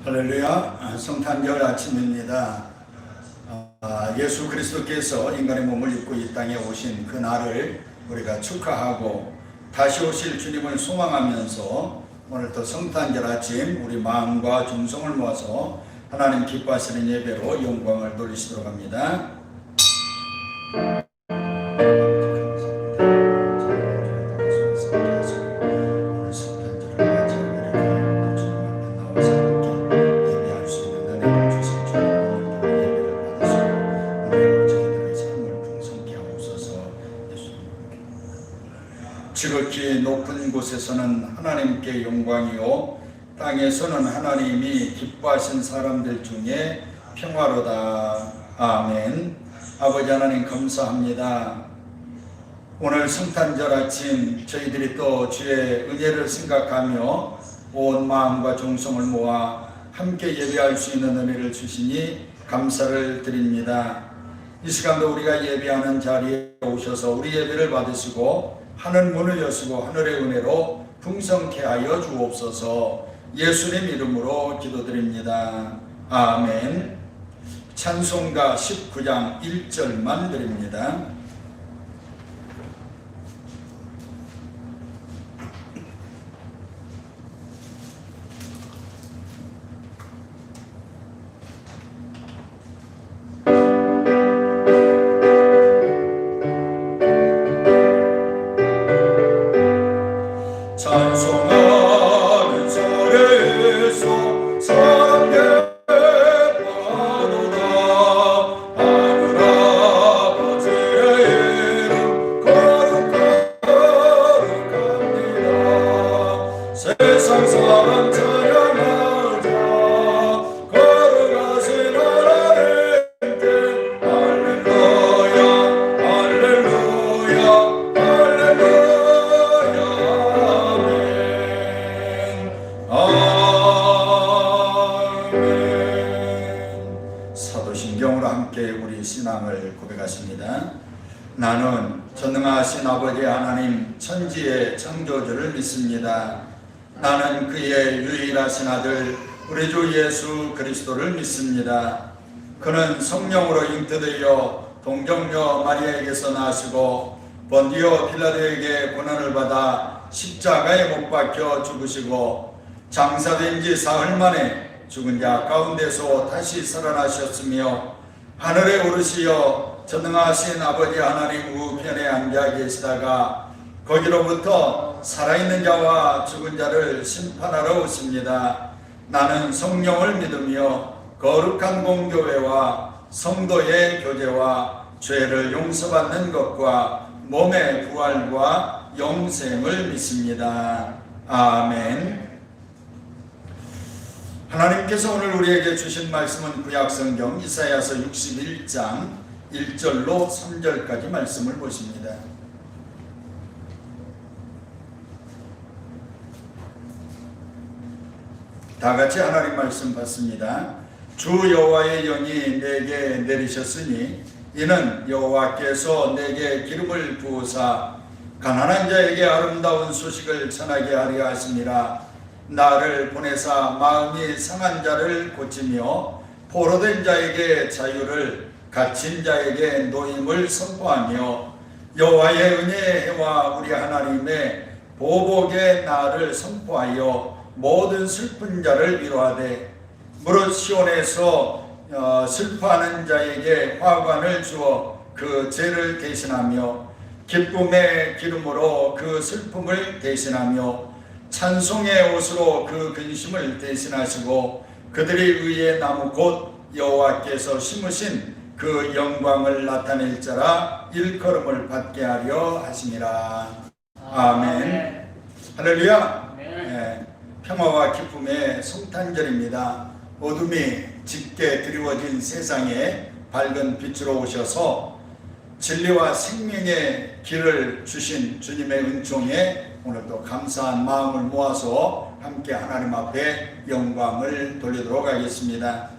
할렐루야. 성탄절 아침입니다. 예수 그리스도께서 인간의 몸을 입고 이 땅에 오신 그 날을 우리가 축하하고 다시 오실 주님을 소망하면서 오늘 또 성탄절 아침 우리 마음과 중성을 모아서 하나님 기뻐하시는 예배로 영광을 돌리시도록 합니다. 지극히 높은 곳에서는 하나님께 영광이요 땅에서는 하나님이 기뻐하신 사람들 중에 평화로다. 아멘. 아버지 하나님 감사합니다. 오늘 성탄절 아침 저희들이 또 주의 은혜를 생각하며 온 마음과 정성을 모아 함께 예배할 수 있는 은혜를 주시니 감사를 드립니다. 이 시간도 우리가 예배하는 자리에 오셔서 우리 예배를 받으시고 하늘 문을 여시고 하늘의 은혜로 풍성케 하여 주옵소서. 예수님 이름으로 기도드립니다. 아멘. 찬송가 19장 1절만 드립니다. 찬송하는 소리에서 사랑의 바로다. 하늘 아버지의 이름 거룩합니다. 세상 사람 찬양하자. 거룩하신 하나님께 할렐루야 할렐루야 할렐루야. 사도신경으로 함께 우리 신앙을 고백하십니다. 나는 전능하신 아버지 하나님 천지의 창조주를 믿습니다. 나는 그의 유일하신 아들 우리 주 예수 그리스도를 믿습니다. 그는 성령으로 잉태되어 동정녀 마리아에게서 나시고 본디오 빌라도에게 고난을 받아 십자가에 못 박혀 죽으시고 장사된 지 사흘 만에 죽은 자 가운데서 다시 살아나셨으며 하늘에 오르시어 전능하신 아버지 하나님 우편에 앉아 계시다가 거기로부터 살아있는 자와 죽은 자를 심판하러 오십니다. 나는 성령을 믿으며 거룩한 공교회와 성도의 교제와 죄를 용서받는 것과 몸의 부활과 영생을 믿습니다. 아멘. 하나님께서 오늘 우리에게 주신 말씀은 구약성경 이사야서 61장 1절로 3절까지 말씀을 보십니다. 다같이 하나님 말씀 받습니다. 주 여호와의 영이 내게 내리셨으니 이는 여호와께서 내게 기름을 부으사 가난한 자에게 아름다운 소식을 전하게 하려 하심이라. 나를 보내사 마음이 상한 자를 고치며 포로된 자에게 자유를 갇힌 자에게 노임을 선포하며 여호와의 은혜의 해와 우리 하나님의 보복의 날을 선포하여 모든 슬픈 자를 위로하되 무릇 시온에서 슬퍼하는 자에게 화관을 주어 그 죄를 대신하며 기쁨의 기름으로 그 슬픔을 대신하며 찬송의 옷으로 그 근심을 대신하시고 그들이 의의 나무 곧 여호와께서 심으신 그 영광을 나타낼 자라 일컬음을 받게 하려 하심이라. 아멘. 할렐루야. 네. 평화와 기쁨의 성탄절입니다. 어둠이 짙게 드리워진 세상에 밝은 빛으로 오셔서 진리와 생명의 길을 주신 주님의 은총에 오늘도 감사한 마음을 모아서 함께 하나님 앞에 영광을 돌리도록 하겠습니다.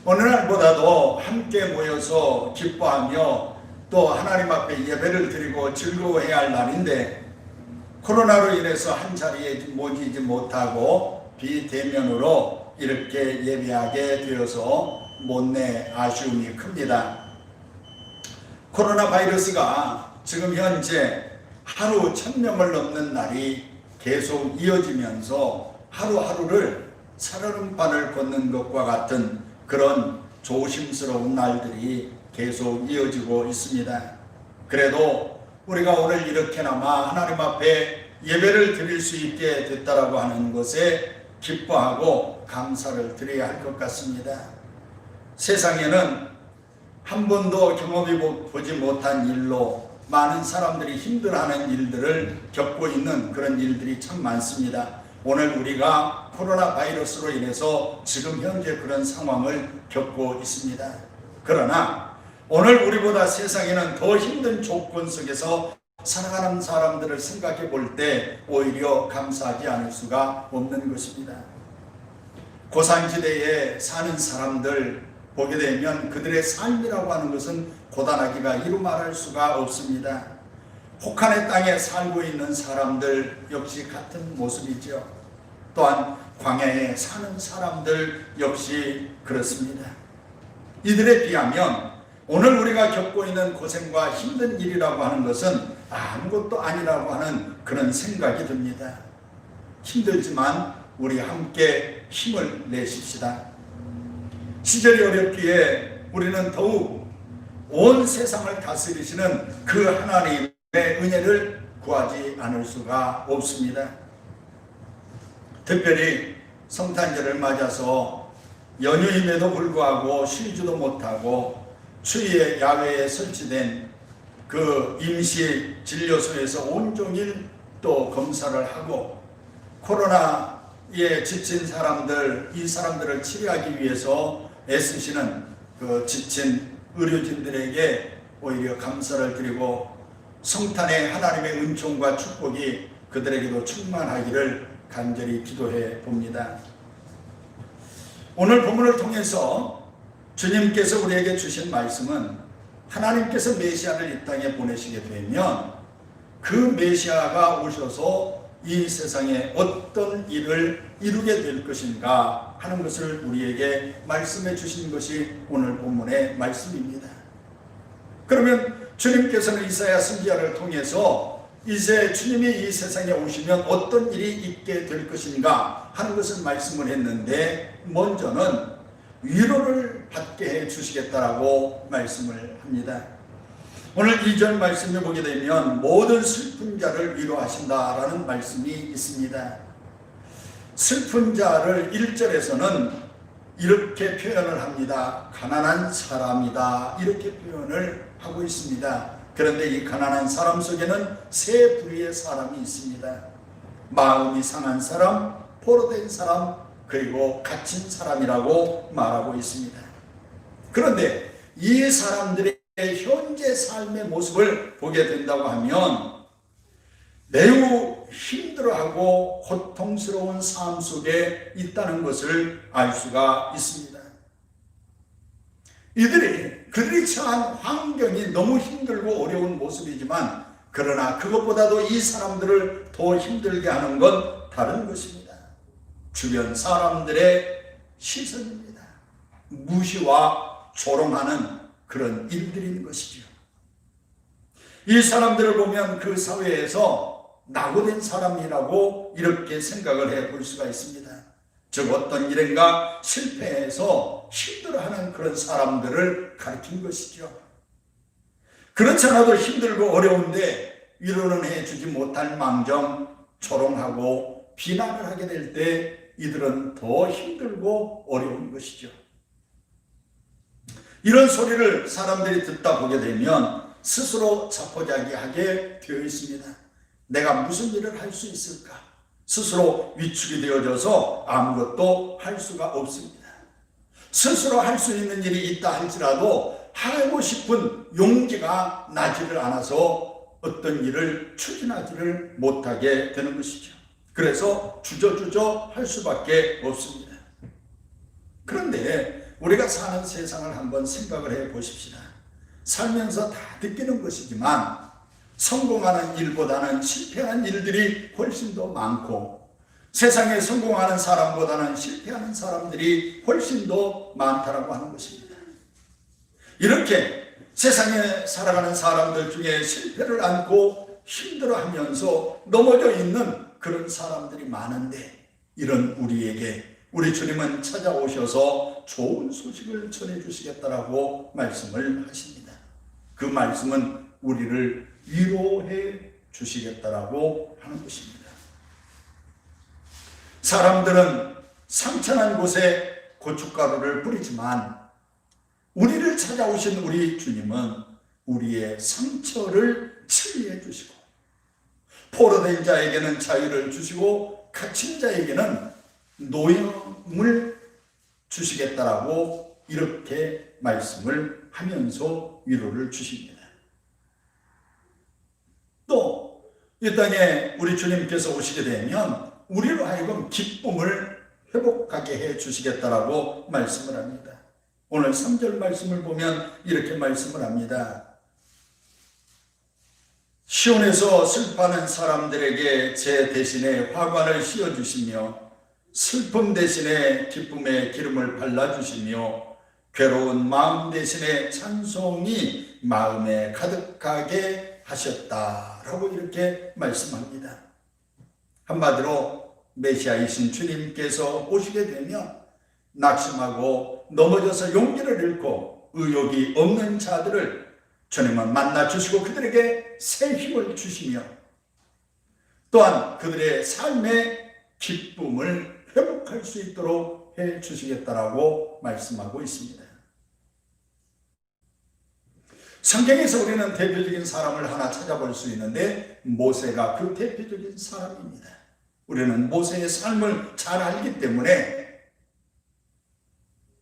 어느 날보다도 함께 모여서 기뻐하며 또 하나님 앞에 예배를 드리고 즐거워해야 할 날인데 코로나로 인해서 한 자리에 모이지 못하고 비대면으로 이렇게 예배하게 되어서 못내 아쉬움이 큽니다. 코로나 바이러스가 지금 현재 하루 1000명을 넘는 날이 계속 이어지면서 하루하루를 살얼음판을 걷는 것과 같은 그런 조심스러운 날들이 계속 이어지고 있습니다. 그래도 우리가 오늘 이렇게나마 하나님 앞에 예배를 드릴 수 있게 됐다라고 하는 것에 기뻐하고 감사를 드려야 할 것 같습니다. 세상에는 한 번도 경험해 보지 못한 일로 많은 사람들이 힘들어하는 일들을 겪고 있는 그런 일들이 참 많습니다. 오늘 우리가 코로나 바이러스로 인해서 지금 현재 그런 상황을 겪고 있습니다. 그러나 오늘 우리보다 세상에는 더 힘든 조건 속에서 살아가는 사람들을 생각해 볼 때 오히려 감사하지 않을 수가 없는 것입니다. 고산지대에 사는 사람들 보게 되면 그들의 삶이라고 하는 것은 고단하기가 이루 말할 수가 없습니다. 혹한의 땅에 살고 있는 사람들 역시 같은 모습이죠. 또한 광야에 사는 사람들 역시 그렇습니다. 이들에 비하면 오늘 우리가 겪고 있는 고생과 힘든 일이라고 하는 것은 아무것도 아니라고 하는 그런 생각이 듭니다. 힘들지만 우리 함께 힘을 내십시다. 시절이 어렵기에 우리는 더욱 온 세상을 다스리시는 그 하나님의 은혜를 구하지 않을 수가 없습니다. 특별히 성탄절을 맞아서 연휴임에도 불구하고 쉬지도 못하고 추위에 야외에 설치된 그 임시 진료소에서 온종일 또 검사를 하고 코로나에 지친 사람들, 이 사람들을 치료하기 위해서 애쓰시는 그 지친 의료진들에게 오히려 감사를 드리고 성탄의 하나님의 은총과 축복이 그들에게도 충만하기를 간절히 기도해 봅니다. 오늘 본문을 통해서 주님께서 우리에게 주신 말씀은 하나님께서 메시아를 이 땅에 보내시게 되면 그 메시아가 오셔서 이 세상에 어떤 일을 이루게 될 것인가 하는 것을 우리에게 말씀해 주신 것이 오늘 본문의 말씀입니다. 그러면 주님께서는 이사야 선지자를 통해서 이제 주님이 이 세상에 오시면 어떤 일이 있게 될 것인가 하는 것을 말씀을 했는데 먼저는 위로를 받게 해 주시겠다라고 말씀을 합니다. 오늘 2절 말씀을 보게 되면 모든 슬픈 자를 위로하신다라는 말씀이 있습니다. 슬픈 자를 1절에서는 이렇게 표현을 합니다. 가난한 사람이다 이렇게 표현을 하고 있습니다. 그런데 이 가난한 사람 속에는 세 부류의 사람이 있습니다. 마음이 상한 사람, 포로된 사람, 그리고 갇힌 사람이라고 말하고 있습니다. 그런데 이 사람들의 현재 삶의 모습을 보게 된다고 하면 매우 힘들어하고 고통스러운 삶 속에 있다는 것을 알 수가 있습니다. 그들이 처한 환경이 너무 힘들고 어려운 모습이지만 그러나 그것보다도 이 사람들을 더 힘들게 하는 건 다른 것입니다. 주변 사람들의 시선입니다. 무시와 조롱하는 그런 일들인 것이죠. 이 사람들을 보면 그 사회에서 낙오된 사람이라고 이렇게 생각을 해볼 수가 있습니다. 즉 어떤 일인가 실패해서 힘들어하는 그런 사람들을 가리킨 것이죠. 그렇지 않아도 힘들고 어려운데 위로는 해주지 못할 망정 조롱하고 비난을 하게 될 때 이들은 더 힘들고 어려운 것이죠. 이런 소리를 사람들이 듣다 보게 되면 스스로 자포자기하게 되어 있습니다. 내가 무슨 일을 할 수 있을까? 스스로 위축이 되어져서 아무것도 할 수가 없습니다. 스스로 할 수 있는 일이 있다 할지라도 하고 싶은 용기가 나지를 않아서 어떤 일을 추진하지를 못하게 되는 것이죠. 그래서 주저주저 할 수밖에 없습니다. 그런데 우리가 사는 세상을 한번 생각을 해 보십시다. 살면서 다 느끼는 것이지만 성공하는 일보다는 실패한 일들이 훨씬 더 많고 세상에 성공하는 사람보다는 실패하는 사람들이 훨씬 더 많다라고 하는 것입니다. 이렇게 세상에 살아가는 사람들 중에 실패를 안고 힘들어하면서 넘어져 있는 그런 사람들이 많은데, 이런 우리에게 우리 주님은 찾아오셔서 좋은 소식을 전해주시겠다라고 말씀을 하십니다. 그 말씀은 우리를 위로해 주시겠다라고 하는 것입니다. 사람들은 상처난 곳에 고춧가루를 뿌리지만 우리를 찾아오신 우리 주님은 우리의 상처를 치유해 주시고, 포로된 자에게는 자유를 주시고 갇힌 자에게는 노임을 주시겠다라고 이렇게 말씀을 하면서 위로를 주십니다. 또 이 땅에 우리 주님께서 오시게 되면 우리로 하여금 기쁨을 회복하게 해 주시겠다라고 말씀을 합니다. 오늘 3절 말씀을 보면 이렇게 말씀을 합니다. 시온에서 슬퍼하는 사람들에게 제 대신에 화관을 씌워주시며 슬픔 대신에 기쁨의 기름을 발라주시며 괴로운 마음 대신에 찬송이 마음에 가득하게 하셨다라고 이렇게 말씀합니다. 한마디로 메시아이신 주님께서 오시게 되면 낙심하고 넘어져서 용기를 잃고 의욕이 없는 자들을 주님은 만나주시고 그들에게 새 힘을 주시며 또한 그들의 삶의 기쁨을 회복할 수 있도록 해 주시겠다라고 말씀하고 있습니다. 성경에서 우리는 대표적인 사람을 하나 찾아볼 수 있는데 모세가 그 대표적인 사람입니다. 우리는 모세의 삶을 잘 알기 때문에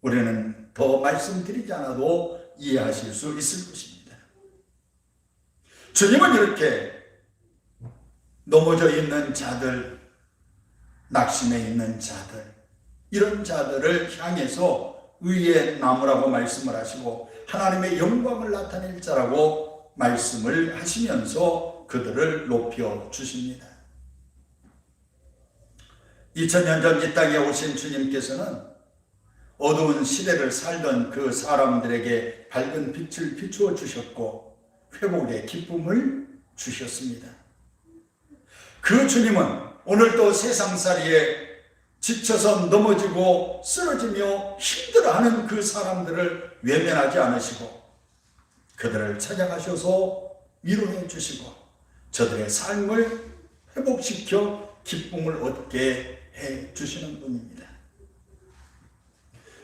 우리는 더 말씀드리지 않아도 이해하실 수 있을 것입니다. 주님은 이렇게 넘어져 있는 자들, 낙심해 있는 자들, 이런 자들을 향해서 의의 나무라고 말씀을 하시고 하나님의 영광을 나타낼 자라고 말씀을 하시면서 그들을 높여 주십니다. 2000년 전 이 땅에 오신 주님께서는 어두운 시대를 살던 그 사람들에게 밝은 빛을 비추어 주셨고 회복의 기쁨을 주셨습니다. 그 주님은 오늘도 세상살이에 지쳐서 넘어지고 쓰러지며 힘들어하는 그 사람들을 외면하지 않으시고 그들을 찾아가셔서 위로해 주시고 저들의 삶을 회복시켜 기쁨을 얻게 해 주시는 분입니다.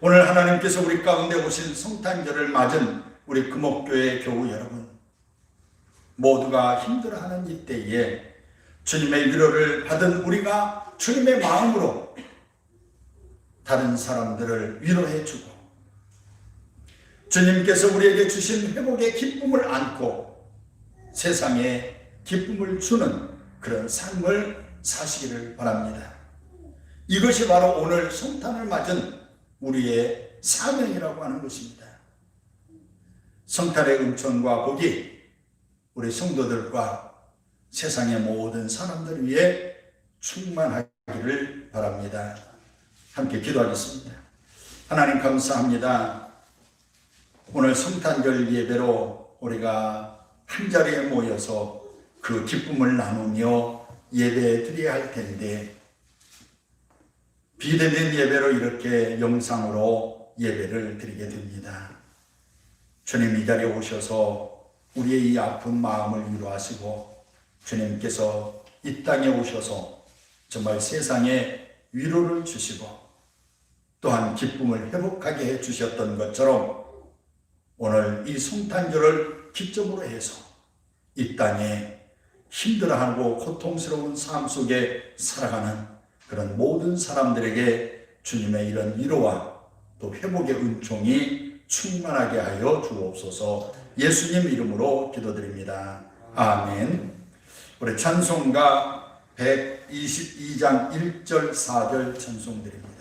오늘 하나님께서 우리 가운데 오신 성탄절을 맞은 우리 금옥교회 교우 여러분, 모두가 힘들어하는 이때에 주님의 위로를 받은 우리가 주님의 마음으로 다른 사람들을 위로해 주고 주님께서 우리에게 주신 회복의 기쁨을 안고 세상에 기쁨을 주는 그런 삶을 사시기를 바랍니다. 이것이 바로 오늘 성탄을 맞은 우리의 사명이라고 하는 것입니다. 성탄의 은총과 복이 우리 성도들과 세상의 모든 사람들 위해 충만하기를 바랍니다. 함께 기도하겠습니다. 하나님 감사합니다. 오늘 성탄절 예배로 우리가 한자리에 모여서 그 기쁨을 나누며 예배 드려야 할 텐데 비대면 예배로 이렇게 영상으로 예배를 드리게 됩니다. 주님 이 자리에 오셔서 우리의 이 아픈 마음을 위로하시고 주님께서 이 땅에 오셔서 정말 세상에 위로를 주시고 또한 기쁨을 회복하게 해주셨던 것처럼 오늘 이 성탄절을 기점으로 해서 이 땅에 힘들어하고 고통스러운 삶 속에 살아가는 그런 모든 사람들에게 주님의 이런 위로와 또 회복의 은총이 충만하게 하여 주옵소서. 예수님 이름으로 기도드립니다. 아멘. 우리 찬송가 122장 1절 4절 찬송드립니다.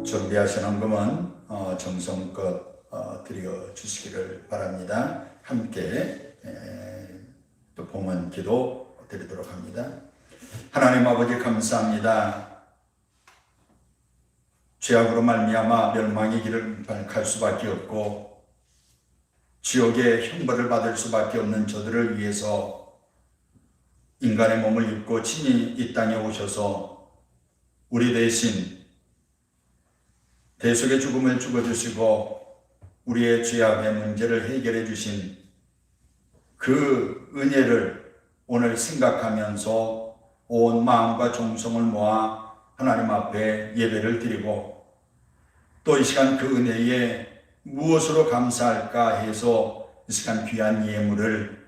준비하시는 금은 정성껏 드려 주시기를 바랍니다. 함께 또 봉헌 기도 드리도록 합니다. 하나님 아버지 감사합니다. 죄악으로 말미암아 멸망의 길을 갈 수밖에 없고 지옥의 형벌을 받을 수밖에 없는 저들을 위해서 인간의 몸을 입고 친히 이 땅에 오셔서 우리 대신 대속의 죽음을 죽어주시고 우리의 죄악의 문제를 해결해 주신 그 은혜를 오늘 생각하면서 온 마음과 정성을 모아 하나님 앞에 예배를 드리고 또 이 시간 그 은혜에 무엇으로 감사할까 해서 이 시간 귀한 예물을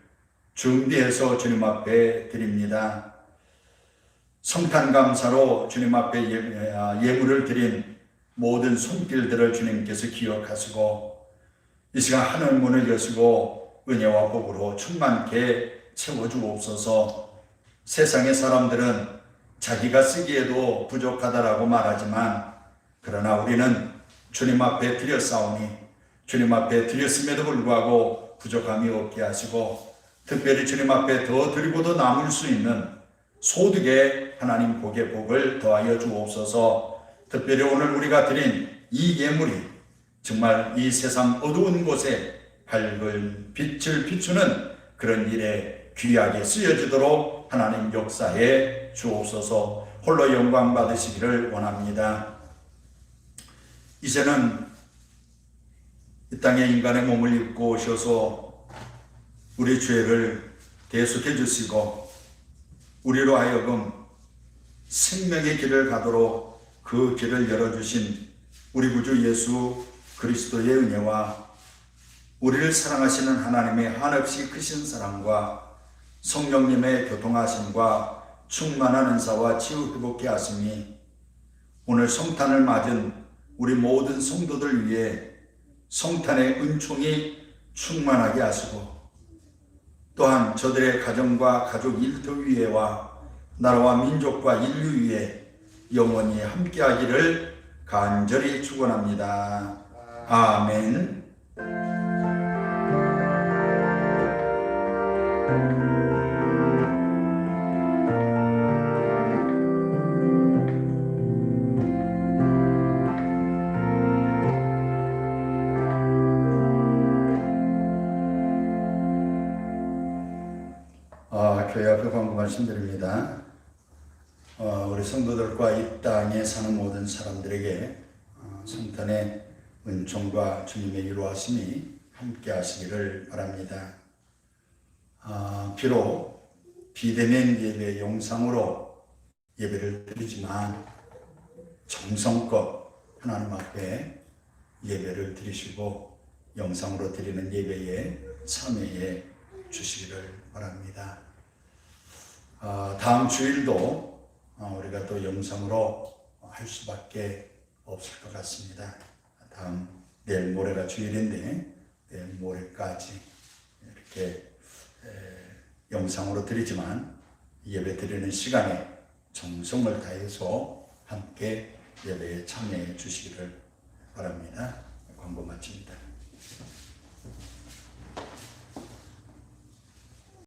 준비해서 주님 앞에 드립니다. 성탄 감사로 주님 앞에 예물을 드린 모든 손길들을 주님께서 기억하시고 이 시간 하늘 문을 여시고 은혜와 복으로 충만케 채워주옵소서. 세상의 사람들은 자기가 쓰기에도 부족하다라고 말하지만 그러나 우리는 주님 앞에 드렸사오니 주님 앞에 드렸음에도 불구하고 부족함이 없게 하시고 특별히 주님 앞에 더 드리고도 남을 수 있는 소득에 하나님 복의 복을 더하여 주옵소서. 특별히 오늘 우리가 드린 이 예물이 정말 이 세상 어두운 곳에 밝은 빛을 비추는 그런 일에 귀하게 쓰여지도록 하나님 역사해 주옵소서. 홀로 영광 받으시기를 원합니다. 이제는 이 땅에 인간의 몸을 입고 오셔서 우리 죄를 대속해 주시고 우리로 하여금 생명의 길을 가도록 그 길을 열어주신 우리 구주 예수 그리스도의 은혜와 우리를 사랑하시는 하나님의 한없이 크신 사랑과 성령님의 교통하심과 충만한 은사와 치유 회복케 하심이 오늘 성탄을 맞은 우리 모든 성도들 위해 성탄의 은총이 충만하게 하시고 또한 저들의 가정과 가족 일터 위에와 나라와 민족과 인류 위에 영원히 함께하기를 간절히 축원합니다. 아멘. 교회 앞에 광고 말씀드립니다. 우리 성도들과 이 땅에 사는 모든 사람들에게 성탄의 은총과 주님의 위로하심이 함께 하시기를 바랍니다. 비록 비대면 예배 영상으로 예배를 드리지만 정성껏 하나님 앞에 예배를 드리시고 영상으로 드리는 예배에 참여해 주시기를 바랍니다. 다음 주일도 우리가 또 영상으로 할 수밖에 없을 것 같습니다. 내일 모레가 주일인데 내일 모레까지 이렇게 영상으로 드리지만 예배 드리는 시간에 정성을 다해서 함께 예배에 참여해 주시기를 바랍니다. 광고 마칩니다.